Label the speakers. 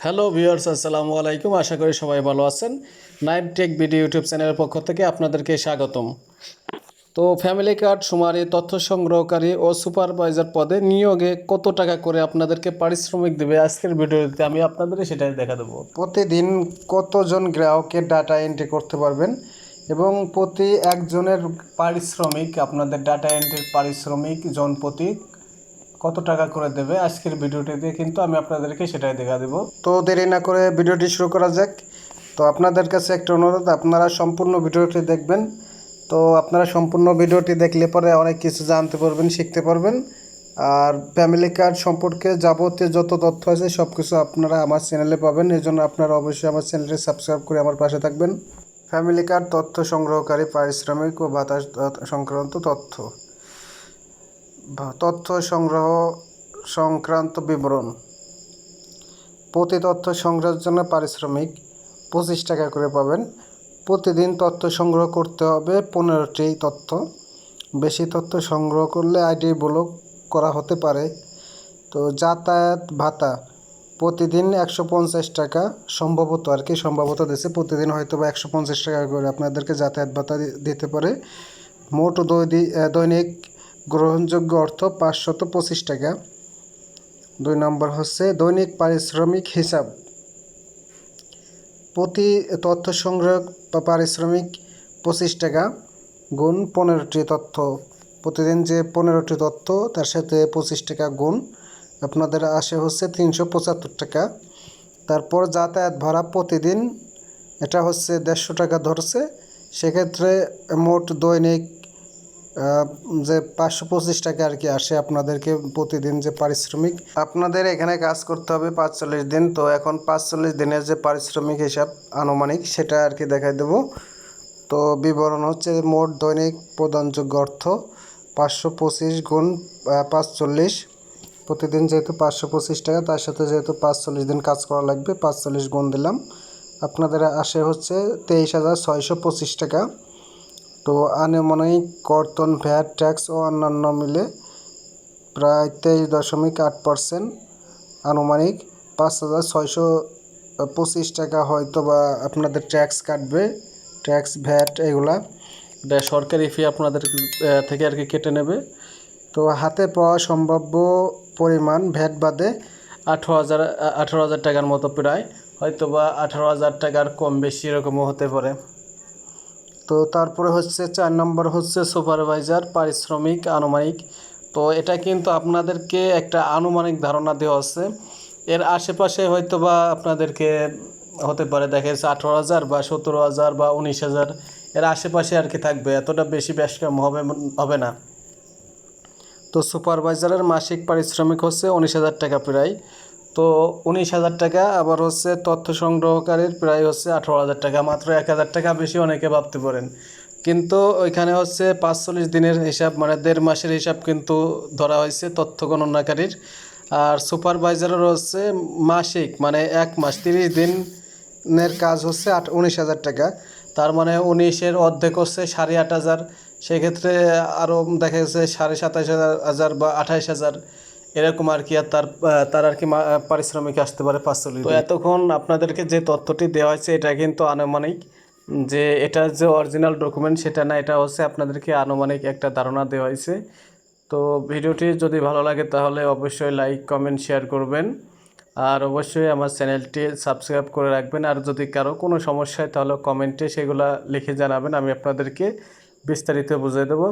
Speaker 1: Hello viewers, আসসালামু আলাইকুম। আশা করি সবাই ভালো আছেন। নাইম টেক ভিডিও ইউটিউব চ্যানেলের পক্ষ থেকে আপনাদেরকে স্বাগতম। তো ফ্যামিলি কার্ড শুমারি, তথ্য সংগ্রহকারী ও সুপারভাইজার পদে নিয়োগে কত টাকা করে আপনাদেরকে পারিশ্রমিক দেবে, আজকের ভিডিওতে আমি আপনাদের সেটাই দেখা দেবো। প্রতিদিন কতজন গ্রাহকের ডাটা এন্ট্রি করতে পারবেন এবং প্রতি একজনের পারিশ্রমিক, আপনাদের ডাটা এন্ট্রির পারিশ্রমিক জনপ্রতি কত টাকা করে দেবে, আজকের ভিডিওটিতে কিন্তু আমি আপনাদেরকে সেটাই দেখা দেব। তো দেরি না করে ভিডিওটি শুরু করা যাক। তো আপনাদের কাছে একটা অনুরোধ, আপনারা সম্পূর্ণ ভিডিওটি দেখবেন। তো আপনারা সম্পূর্ণ ভিডিওটি দেখলে পরে অনেক কিছু জানতে পারবেন, শিখতে পারবেন। আর ফ্যামিলি কার্ড সম্পর্কে যাবতীয় যত তথ্য আছে সব কিছু আপনারা আমার চ্যানেলে পাবেন। এই জন্য আপনারা অবশ্যই আমার চ্যানেলটি সাবস্ক্রাইব করে আমার পাশে থাকবেন। ফ্যামিলি কার্ড তথ্য সংগ্রহকারী, পারিশ্রমিক ও ভাতা সংক্রান্ত তথ্য সংগ্রহ সংক্রান্ত বিবরণ। প্রতি তথ্য সংগ্রহের জন্য পারিশ্রমিক 25 টাকা করে পাবেন। প্রতিদিন তথ্য সংগ্রহ করতে হবে 15টি তথ্য। বেশি তথ্য সংগ্রহ করলে আইডি ব্লক করা হতে পারে। তো যাতায়াত ভাতা প্রতিদিন 150 টাকা, সম্ভবত দেশে প্রতিদিন হয়তো বা 150 টাকা করে আপনাদেরকে যাতায়াত ভাতা দিতে পারে। মোট দৈনিক গ্রহণযোগ্য অর্থ 525 টাকা। 2 নম্বর হচ্ছে দৈনিক পারিশ্রমিক হিসাব। প্রতি তথ্য সংগ্রহ পারিশ্রমিক 25 টাকা গুণ 15টি তথ্য। প্রতিদিন যে 15টি তথ্য তার সাথে 25 টাকা গুণ আপনাদের আসে হচ্ছে 375 টাকা। তারপর যাতায়াত ভাড়া প্রতিদিন এটা হচ্ছে 150 টাকা ধরছে। সেক্ষেত্রে মোট দৈনিক যে 525 টাকা আর কি আসে আপনাদেরকে প্রতিদিন যে পারিশ্রমিক। আপনাদের এখানে কাজ করতে হবে 45 দিন। তো এখন 45 দিনের যে পারিশ্রমিক হিসাব আনুমানিক সেটা আর কি দেখাই দেবো। তো বিবরণ হচ্ছে মোট দৈনিক প্রদানযোগ্য অর্থ 525 গুণ 45। প্রতিদিন যেহেতু 525 টাকা, তার সাথে যেহেতু 45 দিন কাজ করা লাগবে, 45 গুণ দিলাম। আপনাদের আসে হচ্ছে 23,625 টাকা। তো আনুমানিক কর্তন, ভ্যাট, ট্যাক্স ও অন্যান্য মিলে প্রায় 23.8%। আনুমানিক 5,625 টাকা হয়তো বা আপনাদের ট্যাক্স কাটবে, ট্যাক্স ভ্যাট এগুলা সরকারি ফি আপনাদের থেকে আর কি কেটে নেবে। তো হাতে পাওয়া সম্ভাব্য পরিমাণ ভ্যাট বাদে 18,000 টাকার মতো, প্রায় হয়তো বা 18,000 টাকার কম বেশি এরকমও হতে পারে। তো তারপরে হচ্ছে 4 নম্বর হচ্ছে সুপারভাইজার পারিশ্রমিক আনুমানিক। তো এটা কিন্তু আপনাদেরকে একটা আনুমানিক ধারণা দেওয়া আছে, এর আশেপাশে হয়তো বা আপনাদেরকে হতে পারে, দেখা যাচ্ছে 18,000 বা 17,000 বা 19,000, এর আশেপাশে আর কি থাকবে, এতটা বেশি কম হবে না। তো সুপারভাইজারের মাসিক পারিশ্রমিক হচ্ছে 19,000 টাকা প্রায়। তো 19,000 টাকা। আবার হচ্ছে তথ্য সংগ্রহকারীর প্রায় হচ্ছে 18,000 টাকা, মাত্র 1,000 টাকা বেশি অনেকে ভাবতে পারেন। কিন্তু ওইখানে হচ্ছে 45 দিনের হিসাব, মানে 1.5 মাসের হিসাব কিন্তু ধরা হয়েছে তথ্য গণনাকারীর। আর সুপারভাইজারের হচ্ছে মাসিক, মানে 1 মাস 30 দিনের কাজ হচ্ছে 19,000 টাকা। তার মানে 19-এর অর্ধেক হচ্ছে 8,500। সেক্ষেত্রে আরও দেখা গেছে 27,500 বা 28,000 এরকম আর কি। আর তার আর কি পারিশ্রমিক আসতে পারে 45। তো এতক্ষণ আপনাদেরকে যে তথ্যটি দেওয়া হয়েছে এটা কিন্তু আনুমানিক, যে এটা যে অরিজিনাল ডকুমেন্ট সেটা না, এটা হচ্ছে আপনাদেরকে আনুমানিক একটা ধারণা দেওয়া হয়েছে। তো ভিডিওটি যদি ভালো লাগে তাহলে অবশ্যই লাইক, কমেন্ট, শেয়ার করবেন। আর অবশ্যই আমার চ্যানেলটি সাবস্ক্রাইব করে রাখবেন। আর যদি কারো কোনো সমস্যা হয় তাহলে কমেন্টে সেগুলো লিখে জানাবেন, আমি আপনাদেরকে বিস্তারিত বুঝিয়ে দেবো।